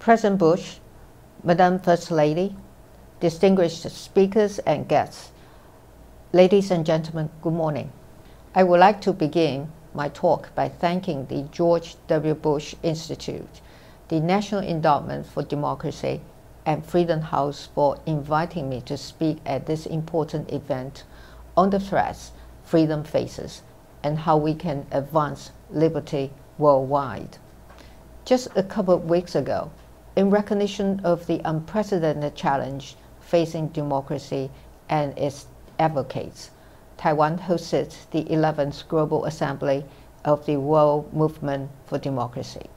President Bush, Madam First Lady, distinguished speakers and guests, ladies and gentlemen, good morning. I would like to begin my talk by thanking the George W. Bush Institute, the National Endowment for Democracy, and Freedom House for inviting me to speak at this important event on the threats freedom faces and how we can advance liberty worldwide. Just a couple of weeks ago, in recognition of the unprecedented challenge facing democracy and its advocates, Taiwan hosted the 11th Global Assembly of the World Movement for Democracy.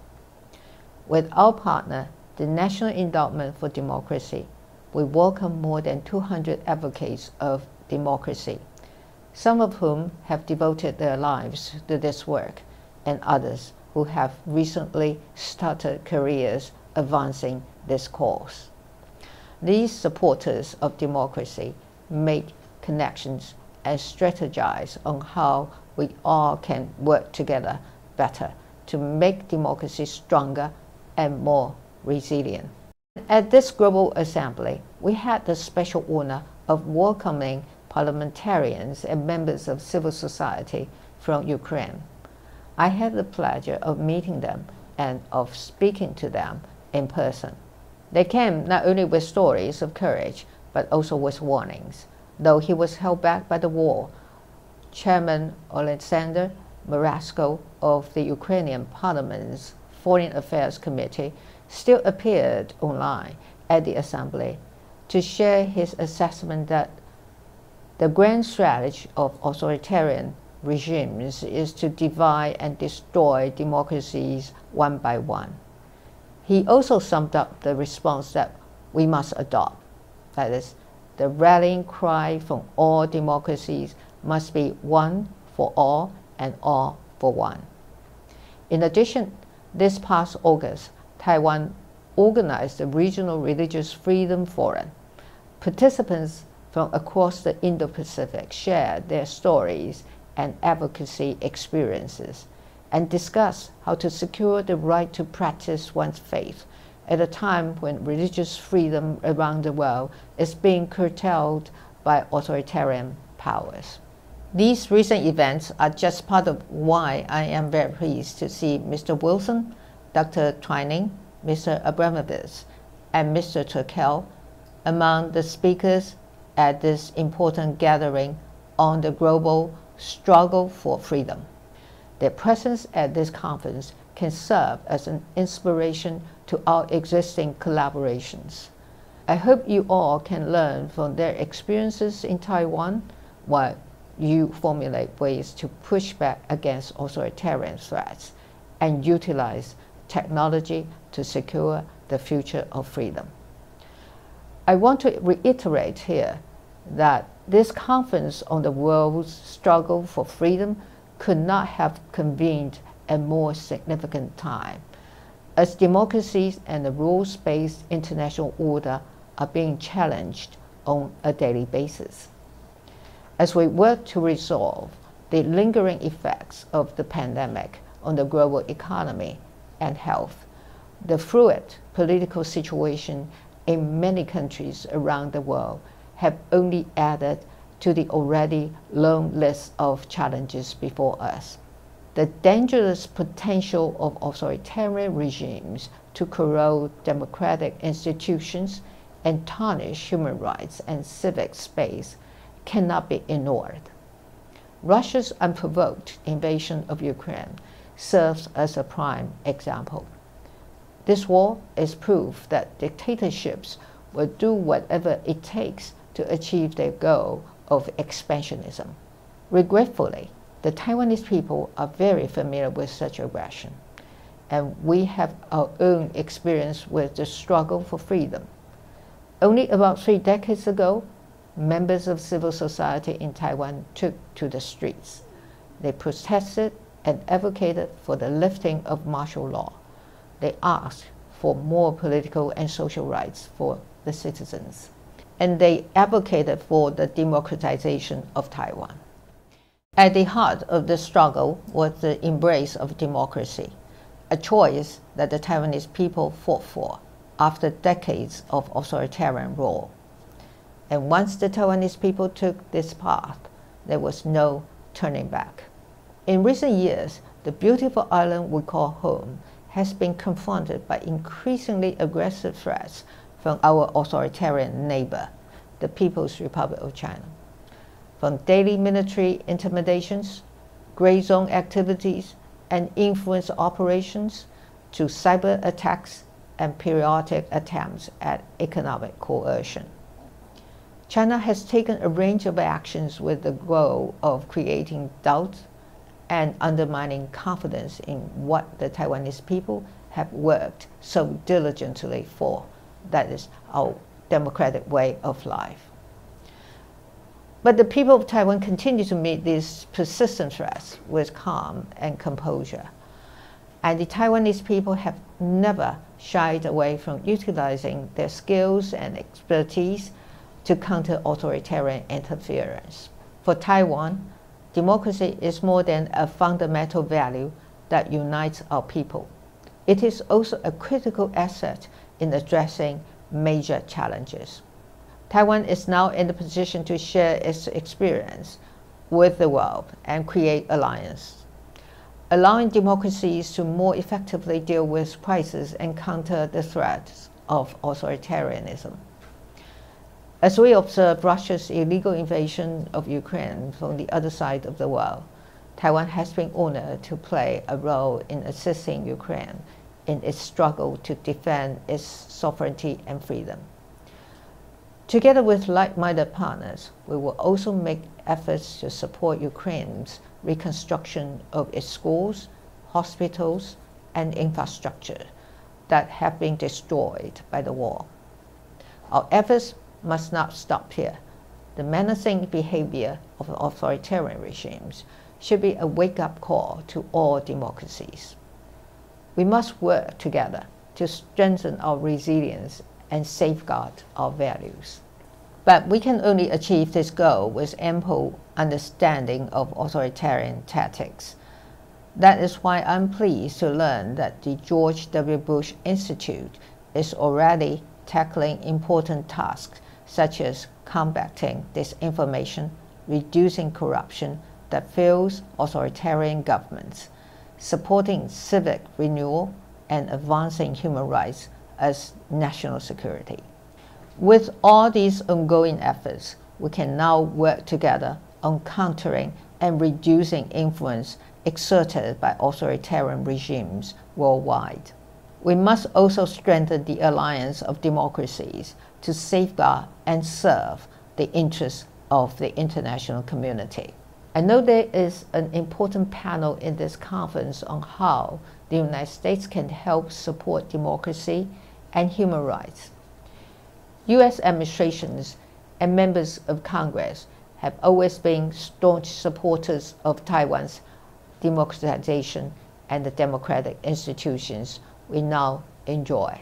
With our partner, the National Endowment for Democracy, we welcome more than 200 advocates of democracy, some of whom have devoted their lives to this work, and others who have recently started careers advancing this cause. These supporters of democracy make connections and strategize on how we all can work together better to make democracy stronger and more resilient. At this Global Assembly, we had the special honor of welcoming parliamentarians and members of civil society from Ukraine. I had the pleasure of meeting them and of speaking to them in person. They came not only with stories of courage, but also with warnings. Though he was held back by the war, Chairman Alexander Murasko of the Ukrainian Parliament's Foreign Affairs Committee still appeared online at the Assembly to share his assessment that the grand strategy of authoritarian regimes is to divide and destroy democracies one by one. He also summed up the response that we must adopt. That is, the rallying cry from all democracies must be one for all and all for one. In addition, this past August, Taiwan organized the Regional Religious Freedom Forum. Participants from across the Indo-Pacific shared their stories and advocacy experiences and discussed how to secure the right to practice one's faith at a time when religious freedom around the world is being curtailed by authoritarian powers. These recent events are just part of why I am very pleased to see Mr. Wilson, Dr. Twining, Mr. Abramovich, and Mr. Turkel among the speakers at this important gathering on the global struggle for freedom. Their presence at this conference can serve as an inspiration to our existing collaborations. I hope you all can learn from their experiences in Taiwan while you formulate ways to push back against authoritarian threats and utilize technology to secure the future of freedom. I want to reiterate here that this conference on the world's struggle for freedom could not have convened a more significant time, as democracies and the rules-based international order are being challenged on a daily basis. As we work to resolve the lingering effects of the pandemic on the global economy and health, the fluid political situation in many countries around the world have only added to the already long list of challenges before us. The dangerous potential of authoritarian regimes to corrode democratic institutions and tarnish human rights and civic space cannot be ignored. Russia's unprovoked invasion of Ukraine serves as a prime example. This war is proof that dictatorships will do whatever it takes to achieve their goal of expansionism. Regretfully, the Taiwanese people are very familiar with such aggression, and we have our own experience with the struggle for freedom. Only about 3 decades ago, members of civil society in Taiwan took to the streets. They protested and advocated for the lifting of martial law. They asked for more political and social rights for the citizens. And they advocated for the democratization of Taiwan. At the heart of the struggle was the embrace of democracy, a choice that the Taiwanese people fought for after decades of authoritarian rule. And once the Taiwanese people took this path, there was no turning back. In recent years, the beautiful island we call home has been confronted by increasingly aggressive threats from our authoritarian neighbor, the People's Republic of China. From daily military intimidations, gray zone activities, and influence operations, to cyber attacks and periodic attempts at economic coercion. China has taken a range of actions with the goal of creating doubt and undermining confidence in what the Taiwanese people have worked so diligently for, that is, our democratic way of life. But the people of Taiwan continue to meet these persistent threats with calm and composure. And the Taiwanese people have never shied away from utilizing their skills and expertise to counter authoritarian interference. For Taiwan, democracy is more than a fundamental value that unites our people. It is also a critical asset in addressing major challenges. Taiwan is now in the position to share its experience with the world and create alliance, allowing democracies to more effectively deal with crises and counter the threats of authoritarianism. As we observe Russia's illegal invasion of Ukraine from the other side of the world, Taiwan has been honored to play a role in assisting Ukraine in its struggle to defend its sovereignty and freedom. Together with like-minded partners, we will also make efforts to support Ukraine's reconstruction of its schools, hospitals, and infrastructure that have been destroyed by the war. Our efforts must not stop here. The menacing behavior of authoritarian regimes should be a wake-up call to all democracies. We must work together to strengthen our resilience and safeguard our values. But we can only achieve this goal with ample understanding of authoritarian tactics. That is why I'm pleased to learn that the George W. Bush Institute is already tackling important tasks such as combating disinformation, reducing corruption that fuels authoritarian governments, supporting civic renewal, and advancing human rights as national security. With all these ongoing efforts, we can now work together on countering and reducing influence exerted by authoritarian regimes worldwide. We must also strengthen the alliance of democracies to safeguard and serve the interests of the international community. I know there is an important panel in this conference on how the United States can help support democracy and human rights. U.S. administrations and members of Congress have always been staunch supporters of Taiwan's democratization and the democratic institutions we now enjoy.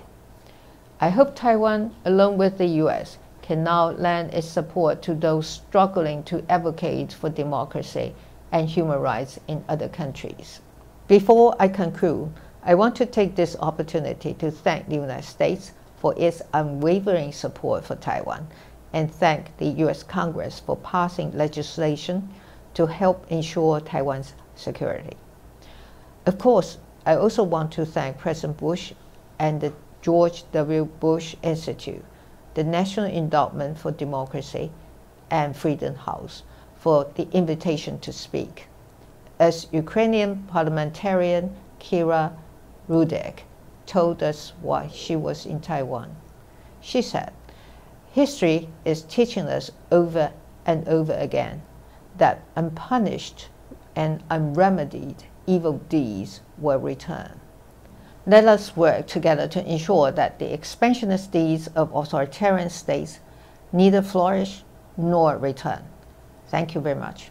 I hope Taiwan, along with the U.S., can now lend its support to those struggling to advocate for democracy and human rights in other countries. Before I conclude, I want to take this opportunity to thank the United States for its unwavering support for Taiwan, and thank the U.S. Congress for passing legislation to help ensure Taiwan's security. Of course, I also want to thank President Bush and the George W. Bush Institute, the National Endowment for Democracy, and Freedom House for the invitation to speak. As Ukrainian parliamentarian Kira Rudek told us while she was in Taiwan, she said, "History is teaching us over and over again that unpunished and unremedied evil deeds will return. Let us work together to ensure that the expansionist deeds of authoritarian states neither flourish nor return." Thank you very much.